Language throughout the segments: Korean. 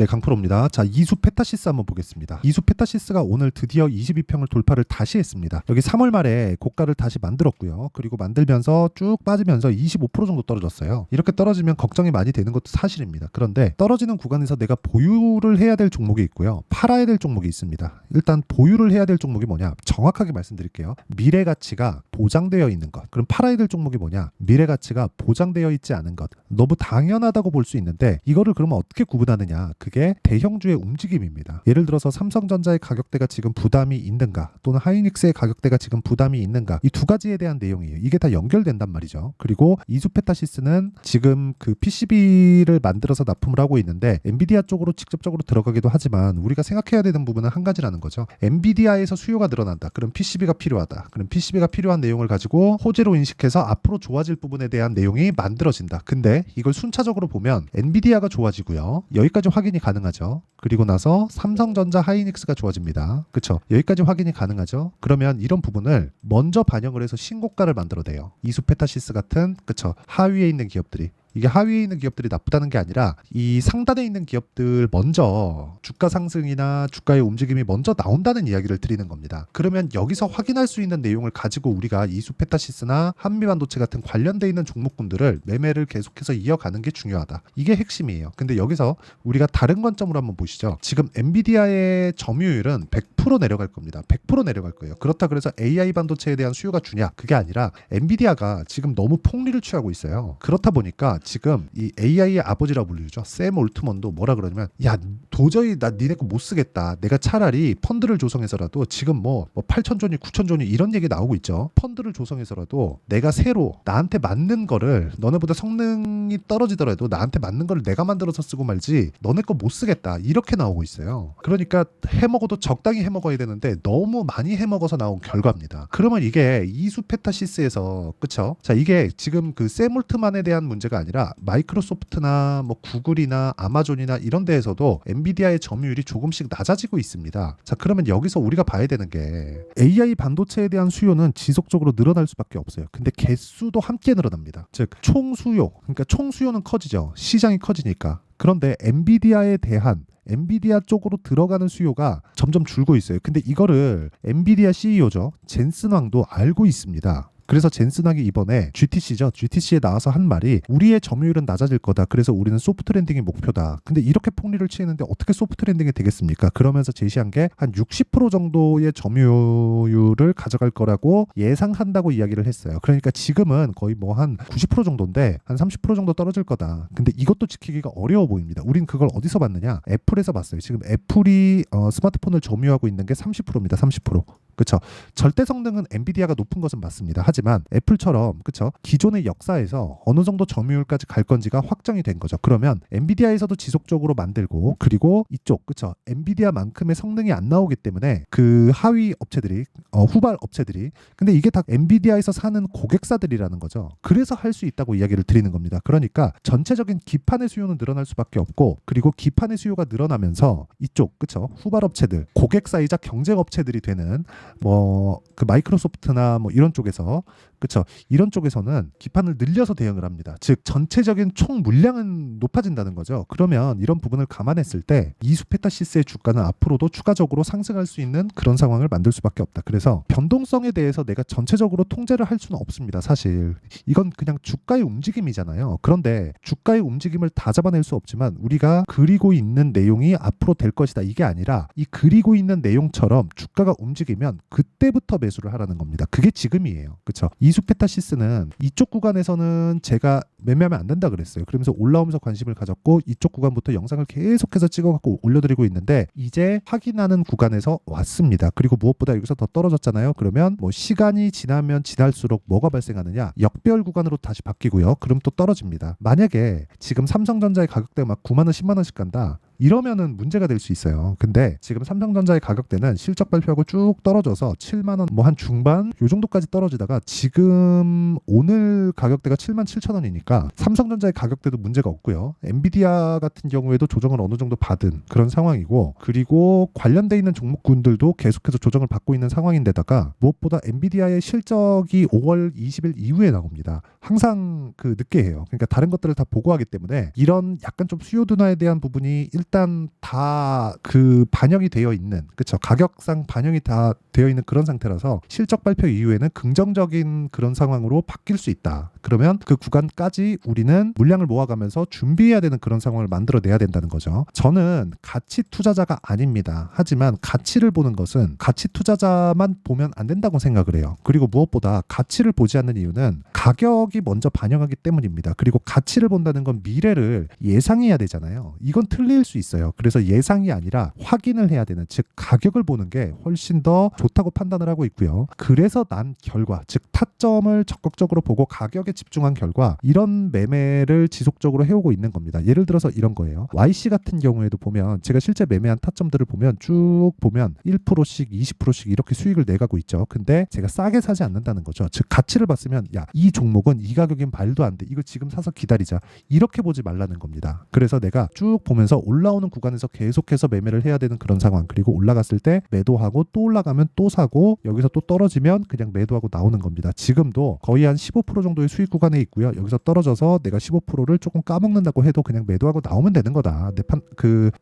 네, 강프로입니다. 자, 이수 페타시스 한번 보겠습니다. 이수 페타시스가 오늘 드디어 22평을 돌파를 다시 했습니다. 여기 3월 말에 고가를 다시 만들었고요. 그리고 만들면서 쭉 빠지면서 25% 정도 떨어졌어요. 이렇게 떨어지면 걱정이 많이 되는 것도 사실입니다. 그런데 떨어지는 구간에서 내가 보유를 해야 될 종목이 있고요. 팔아야 될 종목이 있습니다. 일단 보유를 해야 될 종목이 뭐냐? 정확하게 말씀드릴게요. 미래 가치가 보장되어 있는 것. 그럼 팔아야 될 종목이 뭐냐? 미래 가치가 보장되어 있지 않은 것. 너무 당연하다고 볼 수 있는데 이거를 그러면 어떻게 구분하느냐? 그게 대형주의 움직임입니다. 예를 들어서 삼성전자의 가격대가 지금 부담이 있는가, 또는 하이닉스의 가격대가 지금 부담이 있는가, 이 두 가지에 대한 내용이에요. 이게 다 연결된단 말이죠. 그리고 이수페타시스는 지금 그 PCB를 만들어서 납품을 하고 있는데 엔비디아 쪽으로 직접적으로 들어가기도 하지만 우리가 생각해야 되는 부분은 한 가지라는 거죠. 엔비디아에서 수요가 늘어난다. 그럼 PCB가 필요하다. 그럼 PCB가 필요한 내용을 가지고 호재로 인식해서 앞으로 좋아질 부분에 대한 내용이 만들어진다. 근데 이걸 순차적으로 보면 엔비디아가 좋아지고요. 여기까지 확인이 가능하죠. 그리고 나서 삼성전자, 하이닉스가 좋아집니다. 그렇죠? 여기까지 확인이 가능하죠. 그러면 이런 부분을 먼저 반영을 해서 신고가를 만들어내요. 이수페타시스 같은, 그렇죠, 하위에 있는 기업들이. 이게 하위에 있는 기업들이 나쁘다는 게 아니라 이 상단에 있는 기업들 먼저 주가 상승이나 주가의 움직임이 먼저 나온다는 이야기를 드리는 겁니다. 그러면 여기서 확인할 수 있는 내용을 가지고 우리가 이수페타시스나 한미반도체 같은 관련돼 있는 종목군들을 매매를 계속해서 이어가는 게 중요하다. 이게 핵심이에요. 근데 여기서 우리가 다른 관점으로 한번 보시죠. 지금 엔비디아의 점유율은 100% 내려갈 겁니다. 100% 내려갈 거예요. 그렇다 그래서 AI 반도체에 대한 수요가 주냐? 그게 아니라 엔비디아가 지금 너무 폭리를 취하고 있어요. 그렇다 보니까 지금 이 AI의 아버지라고 불리죠. 샘 올트먼도 뭐라 그러냐면, 야, 도저히 나 니네 거 못 쓰겠다. 내가 차라리 펀드를 조성해서라도 지금 뭐 8,000조니 9,000조니 이런 얘기 나오고 있죠. 펀드를 조성해서라도 내가 새로 나한테 맞는 거를, 너네보다 성능이 떨어지더라도 나한테 맞는 거를 내가 만들어서 쓰고 말지 너네 거 못 쓰겠다. 이렇게 나오고 있어요. 그러니까 해먹어도 적당히 해먹어야 되는데 너무 많이 해먹어서 나온 결과입니다. 그러면 이게 이수페타시스에서, 그쵸? 자, 이게 지금 그 샘 올트만에 대한 문제가 아니라 마이크로소프트나 뭐 구글이나 아마존이나 이런 데에서도 엔비디아의 점유율이 조금씩 낮아지고 있습니다. 자, 그러면 여기서 우리가 봐야 되는 게 AI 반도체에 대한 수요는 지속적으로 늘어날 수밖에 없어요. 근데 개수도 함께 늘어납니다. 즉 총수요, 그러니까 총수요는 커지죠. 시장이 커지니까. 그런데 엔비디아에 대한 엔비디아 쪽으로 들어가는 수요가 점점 줄고 있어요. 근데 이거를 엔비디아 CEO죠. 젠슨 왕도 알고 있습니다. 그래서 젠슨 왕이 이번에 GTC에 나와서 한 말이, 우리의 점유율은 낮아질 거다. 그래서 우리는 소프트 랜딩이 목표다. 근데 이렇게 폭리를 취했는데 어떻게 소프트 랜딩이 되겠습니까? 그러면서 제시한 게 한 60% 정도의 점유율을 가져갈 거라고 예상한다고 이야기를 했어요. 그러니까 지금은 거의 뭐 한 90% 정도인데 한 30% 정도 떨어질 거다. 근데 이것도 지키기가 어려워 보입니다. 우린 그걸 어디서 봤느냐? 애플에서 봤어요. 지금 애플이 스마트폰을 점유하고 있는 게 30%입니다. 30%. 그렇죠. 절대 성능은 엔비디아가 높은 것은 맞습니다. 하지만 애플처럼, 그렇죠, 기존의 역사에서 어느 정도 점유율까지 갈 건지가 확정이 된 거죠. 그러면 엔비디아에서도 지속적으로 만들고, 그리고 이쪽, 그렇죠, 엔비디아만큼의 성능이 안 나오기 때문에 그 하위 업체들이, 후발 업체들이, 근데 이게 다 엔비디아에서 사는 고객사들이라는 거죠. 그래서 할 수 있다고 이야기를 드리는 겁니다. 그러니까 전체적인 기판의 수요는 늘어날 수밖에 없고, 그리고 기판의 수요가 늘어나면서 이쪽, 그렇죠, 후발 업체들, 고객사이자 경쟁 업체들이 되는 뭐 그 마이크로소프트나 뭐 이런 쪽에서, 그렇죠, 이런 쪽에서는 기판을 늘려서 대응을 합니다. 즉 전체적인 총 물량은 높아진다는 거죠. 그러면 이런 부분을 감안했을 때 이수페타시스의 주가는 앞으로도 추가적으로 상승할 수 있는 그런 상황을 만들 수밖에 없다. 그래서 변동성에 대해서 내가 전체적으로 통제를 할 수는 없습니다. 사실 이건 그냥 주가의 움직임이잖아요. 그런데 주가의 움직임을 다 잡아낼 수 없지만 우리가 그리고 있는 내용이 앞으로 될 것이다. 이게 아니라 이 그리고 있는 내용처럼 주가가 움직이면 그때부터 매수를 하라는 겁니다. 그게 지금이에요. 그렇죠? 이수페타시스는 이쪽 구간에서는 제가 매매하면 안 된다 그랬어요. 그러면서 올라오면서 관심을 가졌고 이쪽 구간부터 영상을 계속해서 찍어갖고 올려드리고 있는데 이제 확인하는 구간에서 왔습니다. 그리고 무엇보다 여기서 더 떨어졌잖아요. 그러면 뭐 시간이 지나면 지날수록 뭐가 발생하느냐? 역배열 구간으로 다시 바뀌고요. 그럼 또 떨어집니다. 만약에 지금 삼성전자의 가격대가 막 9만 원, 10만 원씩 간다. 이러면은 문제가 될 수 있어요. 근데 지금 삼성전자의 가격대는 실적 발표하고 쭉 떨어져서 7만 원 뭐 한 중반 요 정도까지 떨어지다가 지금 오늘 가격대가 7만 7천 원이니까 삼성전자의 가격대도 문제가 없고요. 엔비디아 같은 경우에도 조정을 어느 정도 받은 그런 상황이고, 그리고 관련돼 있는 종목군들도 계속해서 조정을 받고 있는 상황인데다가 무엇보다 엔비디아의 실적이 5월 20일 이후에 나옵니다. 항상 그 늦게 해요. 그러니까 다른 것들을 다 보고하기 때문에 이런 약간 좀 수요 둔화에 대한 부분이 일단 일단 다 그 반영이 되어 있는, 그쵸, 가격상 반영이 다 되어 있는 그런 상태라서 실적 발표 이후에는 긍정적인 그런 상황으로 바뀔 수 있다. 그러면 그 구간까지 우리는 물량을 모아가면서 준비해야 되는 그런 상황을 만들어내야 된다는 거죠. 저는 가치 투자자가 아닙니다. 하지만 가치를 보는 것은 가치 투자자만 보면 안 된다고 생각을 해요. 그리고 무엇보다 가치를 보지 않는 이유는 가격이 먼저 반영하기 때문입니다. 그리고 가치를 본다는 건 미래를 예상해야 되잖아요. 이건 틀릴 수 있어요. 그래서 예상이 아니라 확인을 해야 되는, 즉 가격을 보는 게 훨씬 더 좋다고 판단을 하고 있고요. 그래서 난 결과, 즉 타점을 적극적으로 보고 가격에 집중한 결과 이런 매매를 지속적으로 해오고 있는 겁니다. 예를 들어서 이런 거예요. YC 같은 경우에도 보면 제가 실제 매매한 타점들을 보면 쭉 보면 1%씩 20%씩 이렇게 수익을 내가고 있죠. 근데 제가 싸게 사지 않는다는 거죠. 즉 가치를 봤으면 야, 이 종목은 이 가격인 말도 안 돼. 이거 지금 사서 기다리자. 이렇게 보지 말라는 겁니다. 그래서 내가 쭉 보면서 올라오는 구간에서 계속해서 매매를 해야 되는 그런 상황, 그리고 올라갔을 때 매도하고 또 올라가면 또 사고 여기서 또 떨어지면 그냥 매도하고 나오는 겁니다. 지금도 거의 한 15% 정도의 수익 구간에 있고요. 여기서 떨어져서 내가 15%를 조금 까먹는다고 해도 그냥 매도하고 나오면 되는 거다.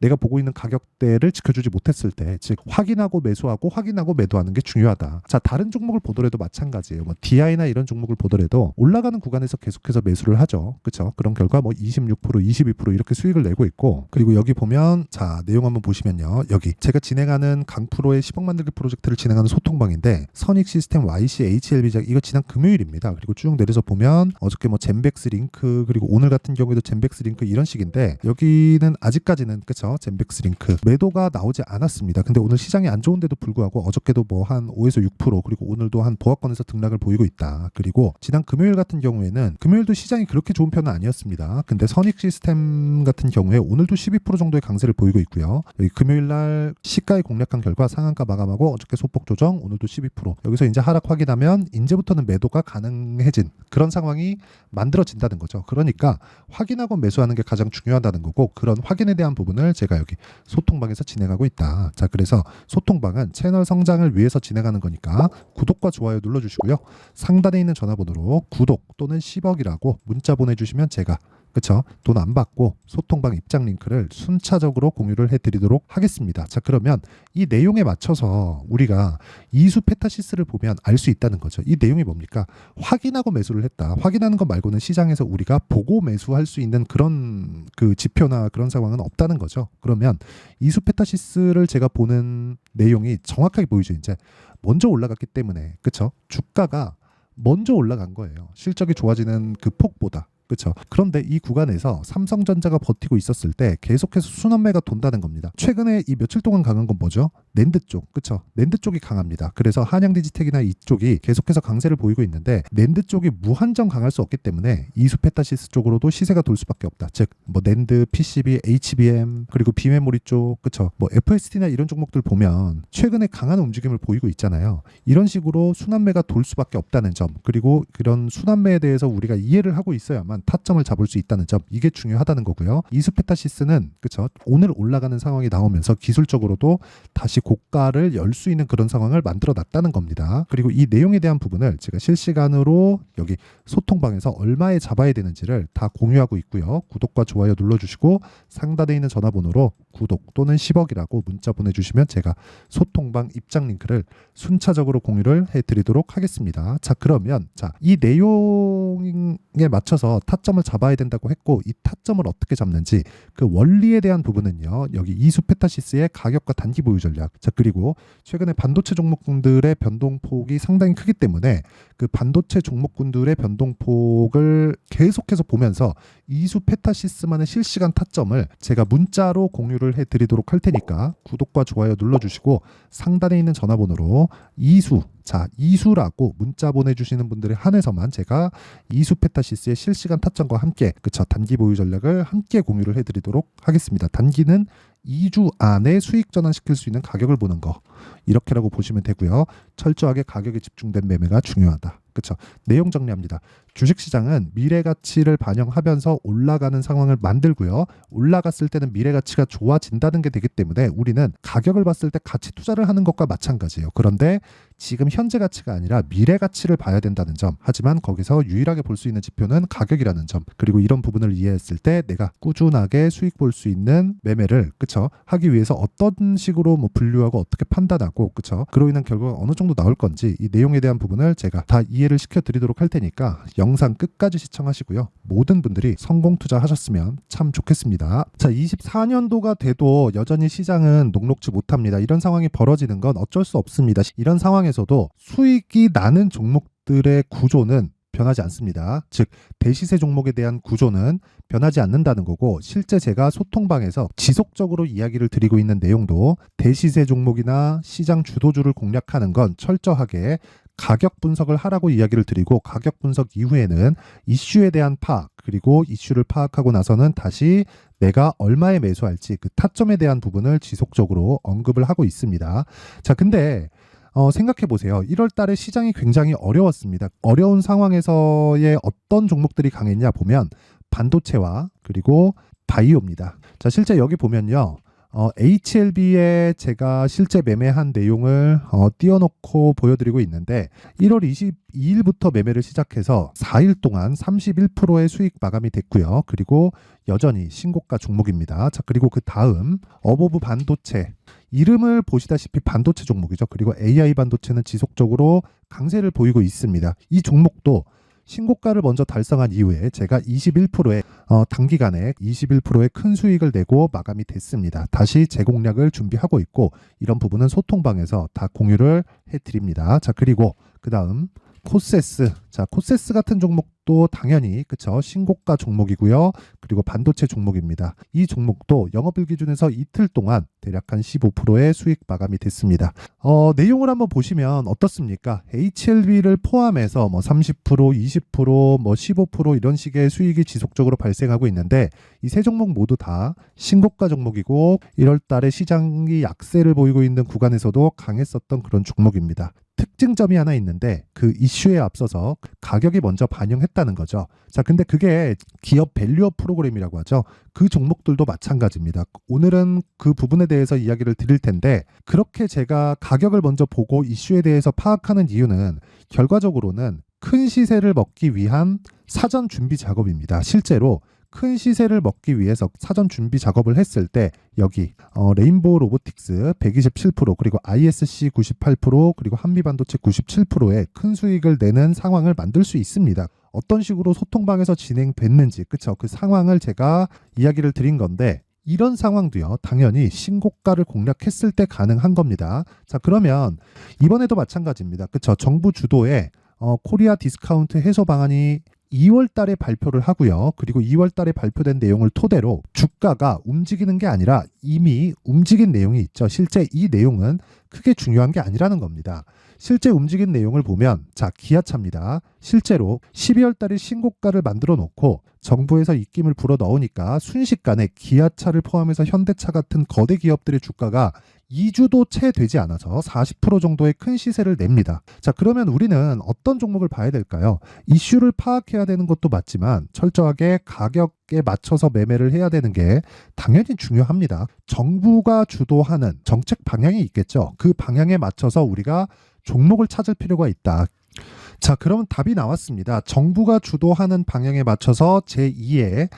내가 보고 있는 가격대를 지켜주지 못했을 때, 즉 확인하고 매수하고 확인하고 매도하는 게 중요하다. 자, 다른 종목을 보더라도 마찬가지예요. 뭐 DI나 이런 종목을 보더라도 올라가는 구간에서 계속해서 매수를 하죠. 그렇죠? 그런 결과 뭐 26%, 22% 이렇게 수익을 내고 있고, 그리고 여기 보면 자, 내용 한번 보시면요. 여기 제가 진행하는 강프로의 10억 만들기 프로젝트를 진행하는 소통방인데 선익 시스템 YC HLB작 이거 지난 금요일입니다. 그리고 쭉 내려서 보면 어저께 뭐 젠백스 링크, 그리고 오늘 같은 경우에도 젠백스 링크 이런 식인데 여기는 아직까지는 그쵸, 젠백스 링크 매도가 나오지 않았습니다. 근데 오늘 시장이 안 좋은데도 불구하고 어저께도 뭐 한 5에서 6%, 그리고 오늘도 한 보합권에서 등락을 보이고 있다. 그리고 지난 금요일 같은 경우에는 금요일도 시장이 그렇게 좋은 편은 아니었습니다. 근데 선익 시스템 같은 경우에 오늘도 12% 정도의 강세를 보이고 있고요. 여기 금요일 날 시가에 공략한 결과 상한가 마감하고 어저께 소폭 조정, 오늘도 12%. 여기서 이제 하락 확인하면 이제부터는 매도가 가능해진 그런 상황이 만들어진다는 거죠. 그러니까 확인하고 매수하는 게 가장 중요하다는 거고, 그런 확인에 대한 부분을 제가 여기 소통방에서 진행하고 있다. 자, 그래서 소통방은 채널 성장을 위해서 진행하는 거니까 구독과 좋아요 눌러주시고요. 상단에 있는 전화번호로 구독 또는 10억이라고 문자 보내주시면 제가 그쵸? 돈 안 받고 소통방 입장 링크를 순차적으로 공유를 해드리도록 하겠습니다. 자, 그러면 이 내용에 맞춰서 우리가 이수 페타시스를 보면 알 수 있다는 거죠. 이 내용이 뭡니까? 확인하고 매수를 했다. 확인하는 것 말고는 시장에서 우리가 보고 매수할 수 있는 그런 그 지표나 그런 상황은 없다는 거죠. 그러면 이수 페타시스를 제가 보는 내용이 정확하게 보이죠. 이제 먼저 올라갔기 때문에, 그쵸? 주가가 먼저 올라간 거예요. 실적이 좋아지는 그 폭보다. 그렇죠. 그런데 이 구간에서 삼성전자가 버티고 있었을 때 계속해서 순환매가 돈다는 겁니다. 최근에 이 며칠 동안 강한 건 뭐죠? 낸드 쪽, 그렇죠. 낸드 쪽이 강합니다. 그래서 한양디지텍이나 이쪽이 계속해서 강세를 보이고 있는데 낸드 쪽이 무한정 강할 수 없기 때문에 이수페타시스 쪽으로도 시세가 돌 수밖에 없다. 즉, 뭐 낸드, PCB, HBM 그리고 비메모리 쪽, 그렇죠. 뭐 FST나 이런 종목들 보면 최근에 강한 움직임을 보이고 있잖아요. 이런 식으로 순환매가 돌 수밖에 없다는 점, 그리고 그런 순환매에 대해서 우리가 이해를 하고 있어야만 타점을 잡을 수 있다는 점, 이게 중요하다는 거고요. 이수페타시스는 그쵸, 오늘 올라가는 상황이 나오면서 기술적으로도 다시 고가를 열 수 있는 그런 상황을 만들어 놨다는 겁니다. 그리고 이 내용에 대한 부분을 제가 실시간으로 여기 소통방에서 얼마에 잡아야 되는지를 다 공유하고 있고요. 구독과 좋아요 눌러주시고 상단에 있는 전화번호로 구독 또는 10억이라고 문자 보내주시면 제가 소통방 입장 링크를 순차적으로 공유를 해드리도록 하겠습니다. 자, 그러면 이 내용에 맞춰서 타점을 잡아야 된다고 했고, 이 타점을 어떻게 잡는지 그 원리에 대한 부분은요, 여기 이수페타시스의 가격과 단기 보유 전략, 자, 그리고 최근에 반도체 종목군들의 변동폭이 상당히 크기 때문에 그 반도체 종목군들의 변동폭을 계속해서 보면서 이수페타시스만의 실시간 타점을 제가 문자로 공유를 해드리도록 할 테니까 구독과 좋아요 눌러주시고 상단에 있는 전화번호로 이수라고 문자 보내주시는 분들에 한해서만 제가 이수페타시스의 실시간 타점과 함께 그쵸, 단기 보유 전략을 함께 공유를 해드리도록 하겠습니다. 단기는 2주 안에 수익 전환시킬 수 있는 가격을 보는 거, 이렇게라고 보시면 되고요. 철저하게 가격에 집중된 매매가 중요하다. 그렇죠. 내용 정리합니다. 주식시장은 미래 가치를 반영하면서 올라가는 상황을 만들고요. 올라갔을 때는 미래 가치가 좋아진다는 게 되기 때문에 우리는 가격을 봤을 때 가치 투자를 하는 것과 마찬가지예요. 그런데 지금 현재 가치가 아니라 미래 가치를 봐야 된다는 점. 하지만 거기서 유일하게 볼 수 있는 지표는 가격이라는 점. 그리고 이런 부분을 이해했을 때 내가 꾸준하게 수익 볼 수 있는 매매를 그쵸 하기 위해서 어떤 식으로 뭐 분류하고 어떻게 판단하고 그쵸 그로 인한 결과가 어느 정도 나올 건지 이 내용에 대한 부분을 제가 다 이해를 시켜드리도록 할 테니까 영상 끝까지 시청하시고요. 모든 분들이 성공 투자하셨으면 참 좋겠습니다. 자, 24년도가 돼도 여전히 시장은 녹록지 못합니다. 이런 상황이 벌어지는 건 어쩔 수 없습니다. 이런 상황에서도 수익이 나는 종목들의 구조는 변하지 않습니다. 즉 대시세 종목에 대한 구조는 변하지 않는다는 거고 실제 제가 소통방에서 지속적으로 이야기를 드리고 있는 내용도 대시세 종목이나 시장 주도주를 공략하는 건 철저하게 가격 분석을 하라고 이야기를 드리고 가격 분석 이후에는 이슈에 대한 파악 그리고 이슈를 파악하고 나서는 다시 내가 얼마에 매수할지 그 타점에 대한 부분을 지속적으로 언급을 하고 있습니다. 자, 근데 생각해 보세요. 1월 달에 시장이 굉장히 어려웠습니다. 어려운 상황에서의 어떤 종목들이 강했냐 보면 반도체와 그리고 바이오입니다. 자, 실제 여기 보면요. HLB에 제가 실제 매매한 내용을 띄워놓고 보여드리고 있는데 1월 22일부터 매매를 시작해서 4일 동안 31%의 수익 마감이 됐고요. 그리고 여전히 신고가 종목입니다. 자, 그리고 그 다음 어보브 반도체 이름을 보시다시피 반도체 종목이죠. 그리고 AI 반도체는 지속적으로 강세를 보이고 있습니다. 이 종목도 신고가를 먼저 달성한 이후에 제가 21%의 단기간에 21%의 큰 수익을 내고 마감이 됐습니다. 다시 재공략을 준비하고 있고 이런 부분은 소통방에서 다 공유를 해드립니다. 자, 그리고 그 다음 코세스. 자, 코세스 같은 종목도 당연히 그쵸 신고가 종목이고요. 그리고 반도체 종목입니다. 이 종목도 영업일 기준에서 이틀 동안 대략 한 15%의 수익 마감이 됐습니다. 내용을 한번 보시면 어떻습니까? HLB를 포함해서 뭐 30%, 20%, 뭐 15% 이런 식의 수익이 지속적으로 발생하고 있는데 이 세 종목 모두 다 신고가 종목이고 1월 달에 시장이 약세를 보이고 있는 구간에서도 강했었던 그런 종목입니다. 특징점이 하나 있는데 그 이슈에 앞서서 가격이 먼저 반영했다는 거죠. 자, 근데 그게 기업 밸류업 프로그램이라고 하죠. 그 종목들도 마찬가지입니다. 오늘은 그 부분에 대해서 이야기를 드릴 텐데 그렇게 제가 가격을 먼저 보고 이슈에 대해서 파악하는 이유는 결과적으로는 큰 시세를 먹기 위한 사전 준비 작업입니다. 실제로 큰 시세를 먹기 위해서 사전 준비 작업을 했을 때 여기 레인보우 로보틱스 127% 그리고 ISC 98% 그리고 한미반도체 97%의 큰 수익을 내는 상황을 만들 수 있습니다. 어떤 식으로 소통방에서 진행됐는지 그쵸 그 상황을 제가 이야기를 드린 건데 이런 상황도요 당연히 신고가를 공략했을 때 가능한 겁니다. 자, 그러면 이번에도 마찬가지입니다. 그쵸 정부 주도의 코리아 디스카운트 해소 방안이 2월 달에 발표를 하고요. 그리고 2월 달에 발표된 내용을 토대로 주가가 움직이는 게 아니라 이미 움직인 내용이 있죠. 실제 이 내용은 크게 중요한 게 아니라는 겁니다. 실제 움직인 내용을 보면 자, 기아차입니다. 실제로 12월 달에 신고가를 만들어 놓고 정부에서 입김을 불어 넣으니까 순식간에 기아차를 포함해서 현대차 같은 거대 기업들의 주가가 2주도 채 되지 않아서 40% 정도의 큰 시세를 냅니다. 자, 그러면 우리는 어떤 종목을 봐야 될까요? 이슈를 파악해야 되는 것도 맞지만 철저하게 가격에 맞춰서 매매를 해야 되는 게 당연히 중요합니다. 정부가 주도하는 정책 방향이 있겠죠. 그 방향에 맞춰서 우리가 종목을 찾을 필요가 있다. 자, 그럼 답이 나왔습니다. 정부가 주도하는 방향에 맞춰서 제2의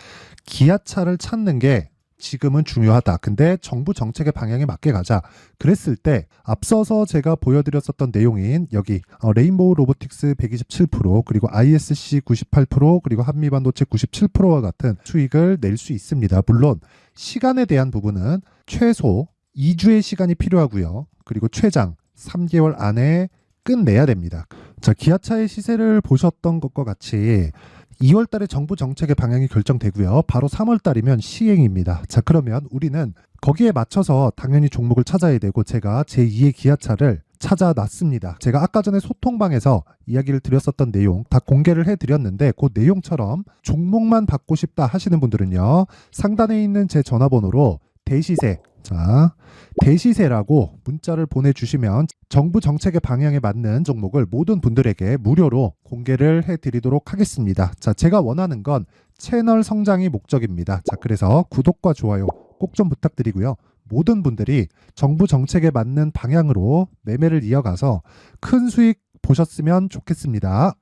기아차를 찾는 게 지금은 중요하다. 근데 정부 정책의 방향에 맞게 가자. 그랬을 때 앞서서 제가 보여드렸었던 내용인 여기 레인보우 로보틱스 127% 그리고 ISC 98% 그리고 한미반도체 97%와 같은 수익을 낼 수 있습니다. 물론 시간에 대한 부분은 최소 2주의 시간이 필요하고요. 그리고 최장 3개월 안에 끝내야 됩니다. 자, 기아차의 시세를 보셨던 것과 같이 2월 달에 정부 정책의 방향이 결정되고요. 바로 3월 달이면 시행입니다. 자, 그러면 우리는 거기에 맞춰서 당연히 종목을 찾아야 되고 제가 제2의 기아차를 찾아놨습니다. 제가 아까 전에 소통방에서 이야기를 드렸었던 내용 다 공개를 해드렸는데 그 내용처럼 종목만 받고 싶다 하시는 분들은요. 상단에 있는 제 전화번호로 대시세 자, 대시세라고 문자를 보내주시면 정부 정책의 방향에 맞는 종목을 모든 분들에게 무료로 공개를 해드리도록 하겠습니다. 자, 제가 원하는 건 채널 성장이 목적입니다. 자, 그래서 구독과 좋아요 꼭 좀 부탁드리고요. 모든 분들이 정부 정책에 맞는 방향으로 매매를 이어가서 큰 수익 보셨으면 좋겠습니다.